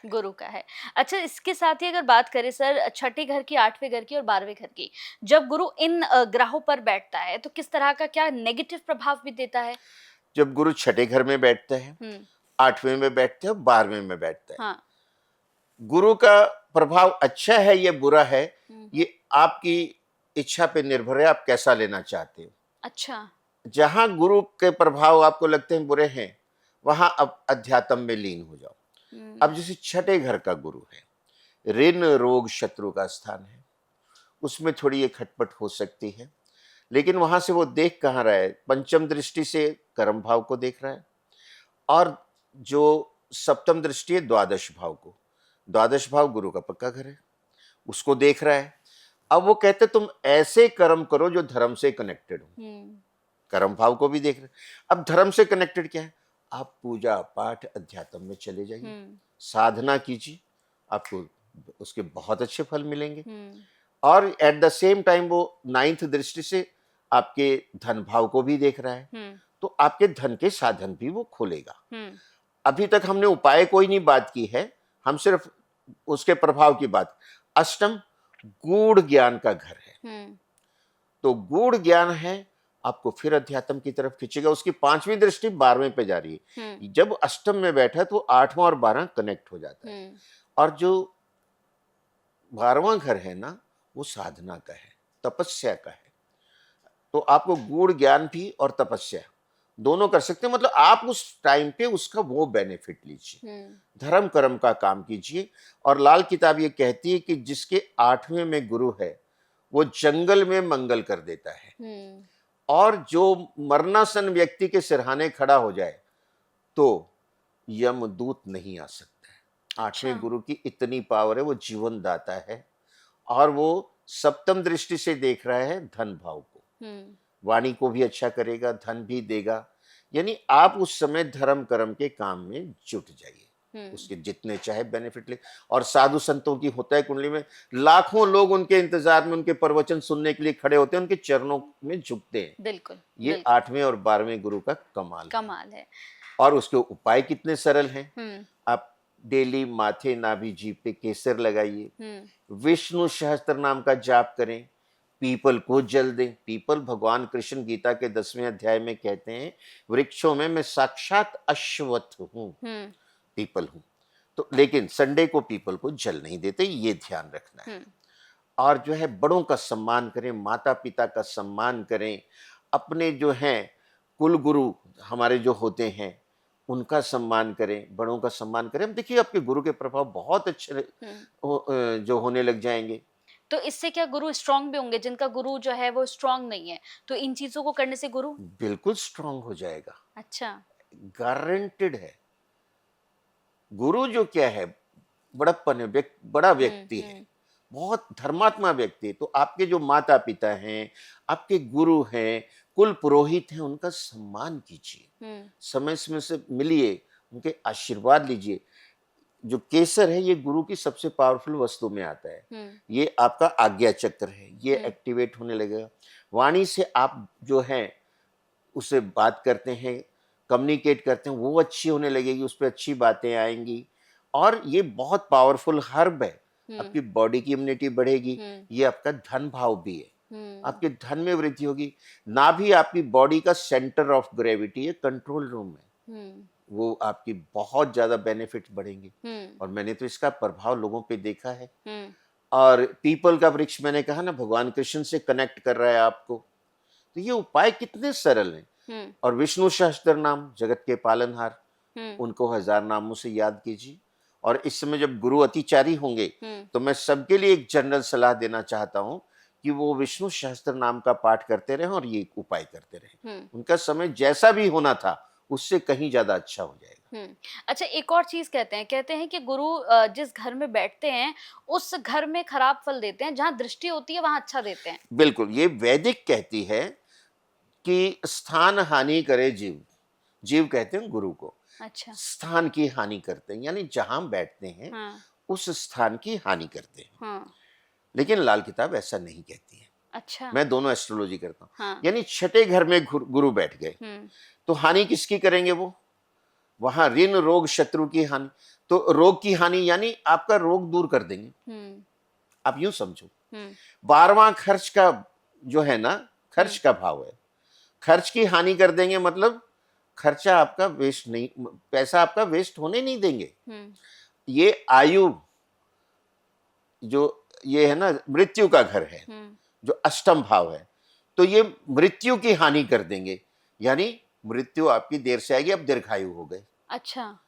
है। गुरु का है। अच्छा, इसके साथ ही अगर बात करें सर छठे घर की, 8वें घर की और 12वें घर की, जब गुरु इन ग्रहों पर बैठता है तो किस तरह का क्या नेगेटिव प्रभाव भी देता है? जब गुरु छठे घर में बैठते हैं, हुँ, 8वें में बैठते हैं, 12वें में बैठते हैं, हाँ। गुरु का प्रभाव अच्छा है या बुरा है, हुँ, ये आपकी इच्छा पे निर्भर है, आप कैसा लेना चाहते हो। अच्छा। जहां गुरु के प्रभाव आपको लगते हैं बुरे हैं, वहां अब अध्यात्म में लीन हो जाओ। हुँ, अब जैसे छठे घर का गुरु है, ऋण रोग शत्रु का स्थान है, उसमें थोड़ी ये खटपट हो सकती है, लेकिन वहां से वो देख कहाँ रहा है, पंचम दृष्टि से कर्म भाव को देख रहा है, और जो सप्तम दृष्टि है द्वादश भाव को, द्वादश भाव गुरु का पक्का घर है, उसको देख रहा है। अब वो कहते तुम ऐसे कर्म करो जो धर्म से कनेक्टेड हो, हुँ, कर्म भाव को भी देख रहे। अब धर्म से कनेक्टेड क्या है, आप पूजा पाठ अध्यात्म में चले जाइए, हुँ, साधना कीजिए, आपको उसके बहुत अच्छे फल मिलेंगे। हुँ, और एट द सेम टाइम वो नाइन्थ दृष्टि से आपके धन भाव को भी देख रहा है, हुँ, तो आपके धन के साधन भी वो खोलेगा। हुँ, अभी तक हमने उपाय कोई नहीं बात की है, हम सिर्फ उसके प्रभाव की बात। अष्टम गूढ़ ज्ञान का घर है, हुँ, तो गूढ़ ज्ञान है, आपको फिर अध्यात्म की तरफ खींचेगा। उसकी 5वीं दृष्टि 12वें पे जा रही हुँ, है, जब अष्टम में बैठा तो 8वां और 12 कनेक्ट हो जाता है। हुँ, और जो 12वां घर है ना, वो साधना का है, तपस्या का है। तो आपको गूढ़ ज्ञान भी और तपस्या दोनों कर सकते हैं, मतलब आप उस टाइम पे उसका वो बेनिफिट लीजिए, हुँ, धर्म कर्म का काम कीजिए। और लाल किताब ये कहती है कि जिसके 8वें में गुरु है, वो जंगल में मंगल कर देता है, हुँ, और जो मरणासन व्यक्ति के सिरहाने खड़ा हो जाए तो यमदूत नहीं आ सकता है। अच्छा। 8वें गुरु की इतनी पावर है, वो जीवन दाता है, और वो सप्तम दृष्टि से देख रहा है धन भाव को, हुँ, वाणी को भी अच्छा करेगा, धन भी देगा। यानी आप उस समय धर्म कर्म के काम में जुट जाइए, हुँ, उसके जितने चाहे बेनिफिट ले। और साधु संतों की होता है कुंडली में, लाखों लोग उनके इंतजार में उनके प्रवचन सुनने के लिए खड़े होते हैं, उनके चरणों में झुकते हैं। बिल्कुल, ये बिल्कुल, 8वें और 12वें गुरु का कमाल है। कमाल है। और उसके उपाय कितने सरल हैं। हुँ, आप डेली माथे नाभि जीभ पे केसर लगाइए, हुँ, विष्णु सहस्त्र नाम का जाप करें, पीपल को जल दें। पीपल भगवान कृष्ण गीता के 10वें अध्याय में कहते हैं, वृक्षों में मैं साक्षात अश्वत्थ हूँ, हुँ, पीपल हूँ। तो लेकिन संडे को पीपल को जल नहीं देते, ये ध्यान रखना है। हुँ, और जो है बड़ों का सम्मान करें, माता पिता का सम्मान करें, अपने जो हैं कुल गुरु हमारे जो होते हैं उनका सम्मान करें, बड़ों का सम्मान करें। अब देखिए आपके गुरु के प्रभाव बहुत अच्छे हुँ। जो होने लग जाएंगे। तो इससे क्या गुरु स्ट्रॉन्ग भी होंगे? जिनका गुरु जो है वो स्ट्रॉन्ग नहीं है, तो इन चीज़ों को करने से गुरु बिल्कुल स्ट्रांग हो जाएगा, अच्छा। गारंटेड है। गुरु जो क्या है, बड़प्पन है, बड़ा हुँ, व्यक्ति है, हुँ, बहुत धर्मात्मा व्यक्ति है। तो आपके जो माता पिता हैं, आपके गुरु हैं, कुल पुरोहित हैं, उनका सम्मान कीजिए, हुँ, समय समय से मिलिए, उनके आशीर्वाद लीजिए। जो केसर है, ये गुरु की सबसे पावरफुल वस्तु में आता है। हुँ, ये आपका आज्ञा चक्र है, ये हुँ, एक्टिवेट होने लगेगा। वाणी से आप जो है उससे बात करते हैं, कम्युनिकेट करते हैं, वो अच्छी होने लगेगी, उस पे अच्छी बातें आएँगी। और ये बहुत पावरफुल हर्ब है, हुँ, आपकी बॉडी की इम्यूनिटी बढ़ेगी, हुँ, ये आपका धन भाव भी है, हुँ, आपके धन में वृद्धि होगी। नाभि आपकी बॉडी का सेंटर ऑफ ग्रेविटी है, कंट्रोल रूम है, हुँ, वो आपकी बहुत ज़्यादा बेनिफिट बढ़ेंगे। हुँ, और मैंने तो इसका प्रभाव लोगों पे देखा है। हुँ, और पीपल का वृक्ष मैंने कहा ना, भगवान कृष्ण से कनेक्ट कर रहा है आपको। तो ये उपाय कितने सरल हैं। हुँ, और विष्णु सहस्त्र नाम जगत के पालनहार, हुँ, उनको 1000 नामों से याद कीजिए। और इस समय जब गुरु अतिचारी होंगे, हुँ, तो मैं सबके लिए एक जनरल सलाह देना चाहता हूं कि वो विष्णु सहस्त्र नाम का पाठ करते रहें और ये उपाय करते रहें। हुँ, उनका समय जैसा भी होना था, उससे कहीं ज्यादा अच्छा हो जाएगा। हुँ। अच्छा, एक और चीज़ कहते हैं कि गुरु जिस घर में बैठते हैं, उस घर में खराब फल देते हैं, जहाँ दृष्टि होती है वहाँ अच्छा देते हैं। बिल्कुल, ये वैदिक कहती है कि स्थान हानि करे जीव, जीव कहते हैं गुरु को, अच्छा, स्थान की हानि करते हैं, यानी जहां बैठते हैं हाँ, उस स्थान की हानि करते हैं। हाँ, लेकिन लाल किताब ऐसा नहीं कहती है। अच्छा, मैं दोनों एस्ट्रोलॉजी करता हूँ। हाँ, यानी छठे घर में गुरु बैठ गए, हुँ, तो हानि किसकी करेंगे वो, वहां ऋण रोग शत्रु की हानि। तो रोग की हानि यानी आपका रोग दूर कर देंगे, आप यूं समझो। 12वां खर्च का जो है ना, खर्च का भाव है, खर्च की हानि कर देंगे मतलब खर्चा आपका वेस्ट नहीं, पैसा आपका वेस्ट होने नहीं देंगे। ये आयु जो ये है ना, मृत्यु का घर है, जो अष्टम भाव है, तो ये मृत्यु की हानि कर देंगे, यानी मृत्यु आपकी देर से आएगी, अब दीर्घायु हो गए। अच्छा।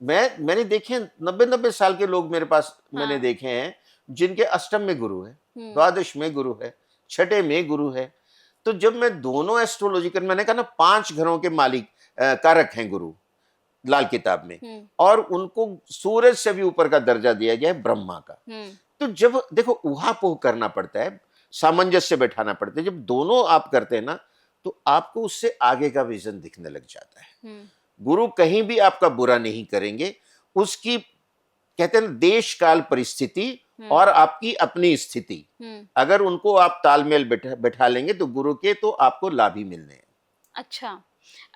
मैंने देखे 90-90 साल के लोग मेरे पास मैंने हाँ। देखे हैं जिनके अष्टम में गुरु है, हम्म। द्वादश में गुरु है, छठे में गुरु है। तो जब मैं दोनों एस्ट्रोलॉजिकल, मैंने कहा ना 5 घरों के मालिक कारक हैं गुरु लाल किताब में, और उनको सूरज से भी ऊपर का दर्जा दिया गया है ब्रह्मा का। तो जब देखो उहापोह करना पड़ता है, सामंजस्य बैठाना पड़ता है, जब दोनों आप करते हैं ना तो आपको उससे आगे का विजन दिखने लग जाता है। गुरु कहीं भी आपका बुरा नहीं करेंगे, उसकी कहते हैं देश काल परिस्थिति और आपकी अपनी स्थिति, अगर उनको आप तालमेल बैठा लेंगे तो गुरु के तो आपको लाभ ही मिलने हैं। अच्छा।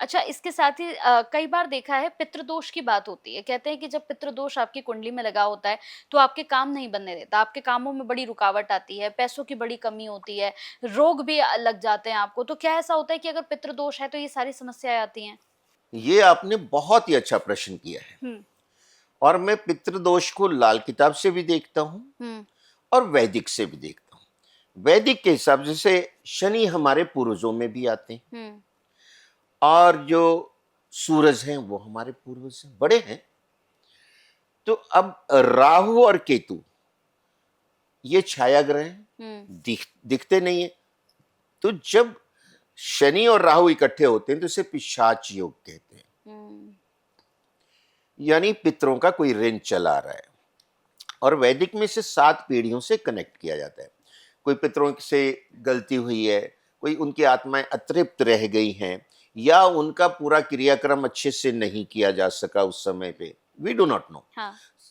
अच्छा, इसके साथ ही कई बार देखा है पितृदोष की बात होती है। कहते हैं कि जब पितृदोष आपकी कुंडली में लगा होता है, तो आपके काम नहीं बनने देता, आपके कामों में बड़ी रुकावट आती है, पैसों की बड़ी कमी होती है, रोग भी लग जाते हैं आपको। तो क्या ऐसा होता है कि अगर पितृदोष है तो ये सारी समस्याएं आती हैं? ये आपने बहुत ही अच्छा प्रश्न किया है, और मैं पितृदोष को लाल किताब से भी देखता हूं और वैदिक से भी देखता हूं। वैदिक के हिसाब से शनि हमारे पूर्वजों में भी आते हैं, और जो सूरज हैं वो हमारे पूर्वज हैं, बड़े हैं। तो अब राहु और केतु ये छाया ग्रह हैं, दिखते नहीं है। तो जब शनि और राहु इकट्ठे होते हैं तो इसे पिशाच योग कहते हैं, यानी पितरों का कोई ऋण चला रहा है। और वैदिक में इसे 7 पीढ़ियों से कनेक्ट किया जाता है। कोई पितरों से गलती हुई है, कोई उनकी आत्माएं अतृप्त रह गई हैं, या उनका पूरा क्रियाक्रम अच्छे से नहीं किया जा सका उस समय पे, वी डू नॉट नो।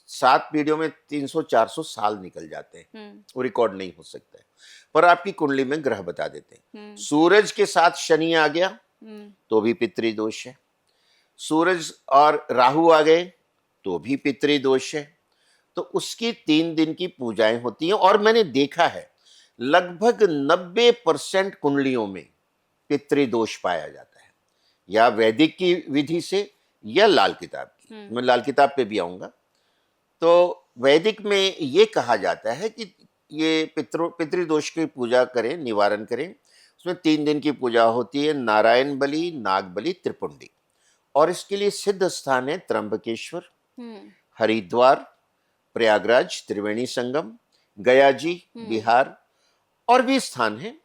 7 पीढ़ियों में 300-400 साल निकल जाते हैं, वो रिकॉर्ड नहीं हो सकता है, पर आपकी कुंडली में ग्रह बता देते हैं। सूरज के साथ शनि आ गया तो भी पितृदोष है, सूरज और राहु आ गए तो भी पितृदोष है। तो उसकी 3 दिन की पूजाएं होती हैं, और मैंने देखा है लगभग 90% कुंडलियों में पितृदोष पाया जाता है, या वैदिक की विधि से या लाल किताब की। मैं लाल किताब पे भी आऊंगा। तो वैदिक में ये कहा जाता है कि ये पितृदोष की पूजा करें, निवारण करें। उसमें 3 दिन की पूजा होती है, नारायण बलि, नाग बलि, त्रिपुंडी। और इसके लिए सिद्ध स्थान है त्र्यंबकेश्वर, हरिद्वार, प्रयागराज, त्रिवेणी संगम, गया जी बिहार, और भी स्थान है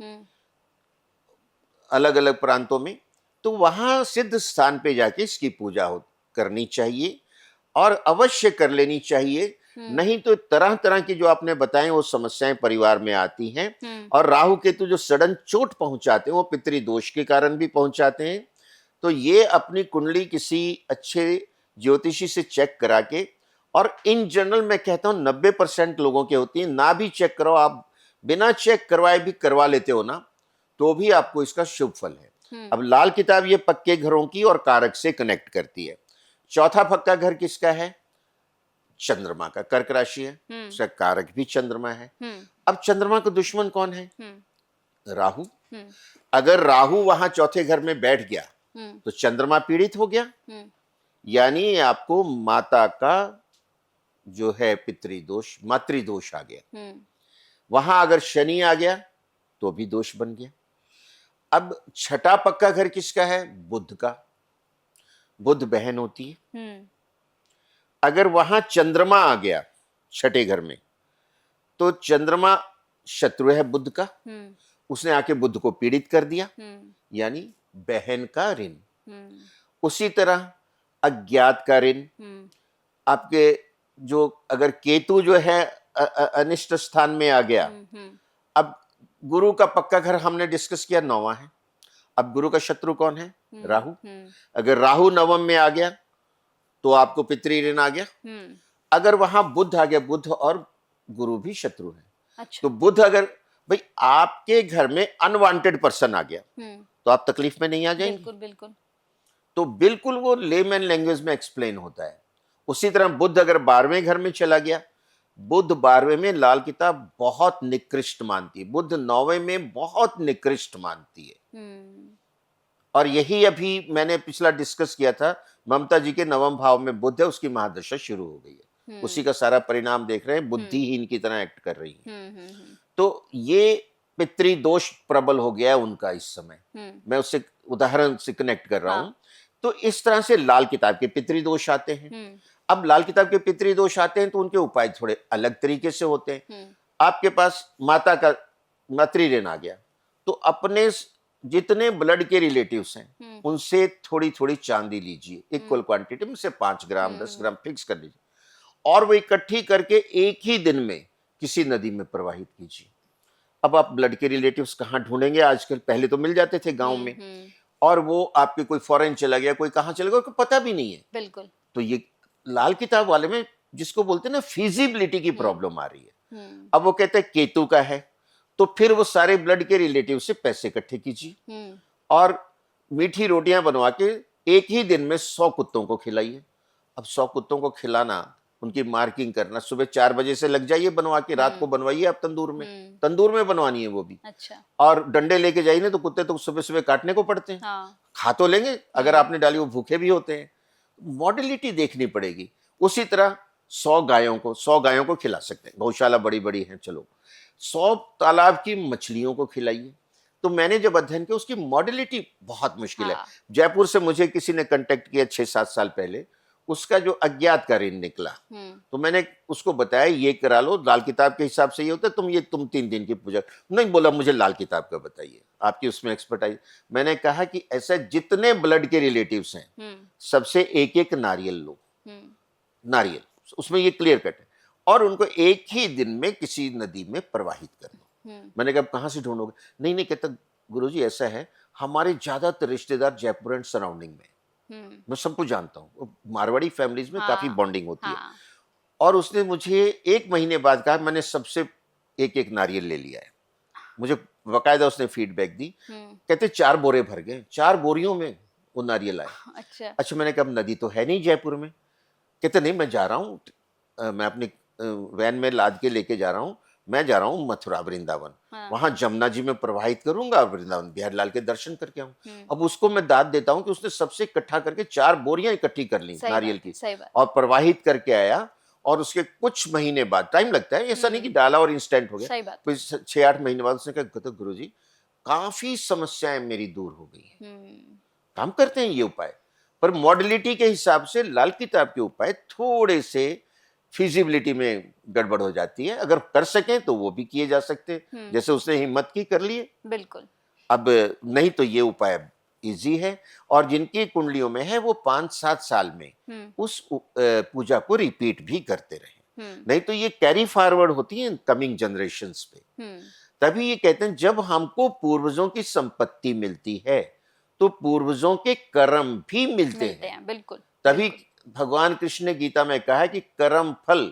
अलग अलग प्रांतों में। तो वहां सिद्ध स्थान पे जाके इसकी पूजा करनी चाहिए, और अवश्य कर लेनी चाहिए। नहीं तो तरह तरह की जो आपने बताए वो समस्याएं परिवार में आती हैं। और राहु केतु जो सडन चोट पहुंचाते हैं वो पितृदोष के कारण भी पहुंचाते हैं। तो ये अपनी कुंडली किसी अच्छे ज्योतिषी से चेक करा के, और इन जनरल मैं कहता हूं 90% लोगों के होती है, ना भी चेक करो, आप बिना चेक करवाए भी करवा लेते हो ना, तो भी आपको इसका शुभ फल है। अब लाल किताब ये पक्के घरों की और कारक से कनेक्ट करती है। चौथा पक्का घर किसका है? चंद्रमा का, कर्क राशि है, उसका कारक भी चंद्रमा है। अब चंद्रमा का दुश्मन कौन है? राहु। अगर राहु वहां चौथे घर में बैठ गया तो चंद्रमा पीड़ित हो गया, यानी आपको माता का जो है पितृदोष, मातृदोष आ गया। वहां अगर शनि आ गया तो भी दोष बन गया। अब छठा पक्का घर किसका है? बुध का। बुध बहन होती है। अगर वहां चंद्रमा आ गया छठे घर में तो चंद्रमा शत्रु है बुध का, उसने आके बुध को पीड़ित कर दिया, यानी बहन का ऋण। उसी तरह अज्ञात का ऋण। आपके जो अगर केतु जो है अनिष्ट स्थान में आ गया, अब गुरु का पक्का घर हमने डिस्कस किया 9वां है। अब गुरु का शत्रु कौन है? राहु। अगर राहु नवम में आ गया तो आपको पितृ ऋण आ गया। अगर वहां बुध आ गया, बुध और गुरु भी शत्रु है। अच्छा। तो बुध अगर भाई आपके घर में अनवांटेड पर्सन आ गया तो आप तकलीफ में नहीं आ जाएंगे? बिल्कुल बिल्कुल। तो बिल्कुल वो लेमैन लैंग्वेज में एक्सप्लेन होता है। उसी तरह बुद्ध अगर 12वें घर में चला गया, बुद्ध 12वें में लाल किताब बहुत निकृष्ट मानती है, बुद्ध 9वें में बहुत निकृष्ट मानती है। और यही अभी मैंने पिछला डिस्कस किया था, ममता जी के 9वें भाव में बुद्ध है, उसकी महादशा शुरू हो गई है, उसी का सारा परिणाम देख रहे हैं, बुद्धिहीन की तरह एक्ट कर रही है। तो ये पितृदोष प्रबल हो गया है उनका इस समय, मैं उससे उदाहरण से कनेक्ट कर रहा हूं। तो इस तरह से लाल किताब के पितृदोष आते हैं। अब लाल किताब के पितृदोष आते हैं तो उनके उपाय थोड़े अलग तरीके से होते हैं। आपके पास माता का मातृ ऋण आ गया, तो अपने जितने ब्लड के रिलेटिव्स हैं उनसे थोड़ी थोड़ी चांदी लीजिए, इक्वल क्वांटिटी में से 5 ग्राम 10 ग्राम फिक्स कर लीजिए, और वो इकट्ठी करके एक ही दिन में किसी नदी में प्रवाहित कीजिए। अब आप ब्लड के रिलेटिव्स कहाँ ढूंढेंगे आजकल, पहले तो मिल जाते थे गांव में, और वो आपके कोई फॉरेन चला गया, कोई कहाँ चला गया, उसको पता भी नहीं है। बिल्कुल। तो ये लाल किताब वाले में जिसको बोलते हैं ना फिजिबिलिटी की प्रॉब्लम आ रही है। अब वो कहते हैं केतु का है, तो फिर वो सारे ब्लड के रिलेटिव से पैसे इकट्ठे कीजिए और मीठी रोटियां बनवा के एक ही दिन में 100 कुत्तों को खिलाइए। अब 100 कुत्तों को खिलाना, उनकी मार्किंग करना, सुबह 4 बजे से लग जाइए बनवा के, रात को बनवाइए आप तंदूर में बनवानी है वो भी। अच्छा। और डंडे लेके जाइए ना, तो कुत्ते तो सुबह सुबह काटने को पड़ते हैं। खा तो लेंगे, अगर आपने डाली वो भूखे भी होते हैं। मॉडलिटी देखनी पड़ेगी। उसी तरह 100 गायों को खिला सकते हैं, गौशाला बड़ी बड़ी है, चलो 100 तालाब की मछलियों को खिलाइए। तो मैंने जब अध्ययन किया, उसकी मॉडलिटी बहुत मुश्किल है। जयपुर से मुझे किसी ने कांटेक्ट किया 6-7 साल पहले, उसका जो अज्ञात का ऋण निकला, तो मैंने उसको बताया ये करा लो, लाल किताब के हिसाब से ये होता है, तुम 3 दिन की पूजा नहीं। बोला मुझे लाल किताब का बताइए, आपकी उसमें एक्सपर्टाइज। मैंने कहा कि ऐसा जितने ब्लड के रिलेटिव्स हैं सबसे एक नारियल लो, नारियल, उसमें ये क्लियर कट है, और उनको एक ही दिन में किसी नदी में प्रवाहित कर दो। मैंने कहा कहां से ढूंढोगे? नहीं कहता गुरुजी ऐसा है, हमारे ज्यादातर रिश्तेदार जयपुर एंड सराउंडिंग में, मैं सबको जानता हूँ, मारवाड़ी फैमिलीज में काफी बॉन्डिंग होती है। और उसने मुझे 1 महीने बाद कहा मैंने सबसे एक नारियल ले लिया है। मुझे बकायदा उसने फीडबैक दी, कहते 4 बोरे भर गए, 4 बोरियों में वो नारियल आए। अच्छा मैंने कहा नदी तो है नहीं जयपुर में। कहते नहीं मैं जा रहा हूँ, मैं अपनी वैन में लाद के लेके जा रहा हूँ, मैं जा रहा हूँ मथुरा वृंदावन, वहां जमुना जी में प्रवाहित करूंगा, वृंदावन बिहार लाल के दर्शन करके आऊं। अब उसको मैं दाद देता हूं कि उसने सबसे इकट्ठा करके 4 बोरियां इकट्ठी कर ली नारियल की, और प्रवाहित करके आया। और उसके कुछ महीने बाद, टाइम लगता है, ऐसा नहीं कि डाला और इंस्टेंट हो गया, 6-8 महीने बाद उसने कहा गुरुजी काफी समस्याएं मेरी दूर हो गई है। काम करते हैं ये उपाय, पर मॉडलिटी के हिसाब से लाल किताब के उपाय थोड़े से फिजिबिलिटी में गड़बड़ हो जाती है। अगर कर सकें तो वो भी किए जा सकते हैं, जैसे उसने हिम्मत की कर लिए। बिल्कुल। अब नहीं तो ये उपाय इजी है, और जिनकी कुंडलियों में है वो 5-7 साल में उस पूजा को रिपीट भी करते रहे। नहीं तो ये कैरी फॉरवर्ड होती है कमिंग जनरेशंस पे। तभी ये कहते हैं जब हमको पूर्वजों की संपत्ति मिलती है तो पूर्वजों के कर्म भी मिलते हैं। बिल्कुल। तभी भगवान कृष्ण ने गीता में कहा है कि कर्म फल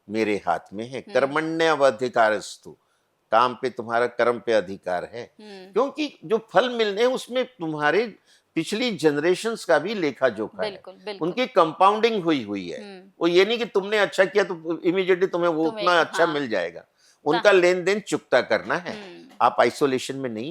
मेरे हाथ में है, कर्मण्यवधिकारस्तु, काम पे तुम्हारा, कर्म पे अधिकार है। क्योंकि जो फल मिलने हैं उसमें तुम्हारे पिछली जनरेशंस का भी लेखा जोखा है, उनकी कंपाउंडिंग हुई है। वो ये नहीं कि तुमने अच्छा किया तो इमीडिएटली तुम्हें वो उतना अच्छा मिल जाएगा, उनका लेन देन चुकता करना है। आप आइसोलेशन में नहीं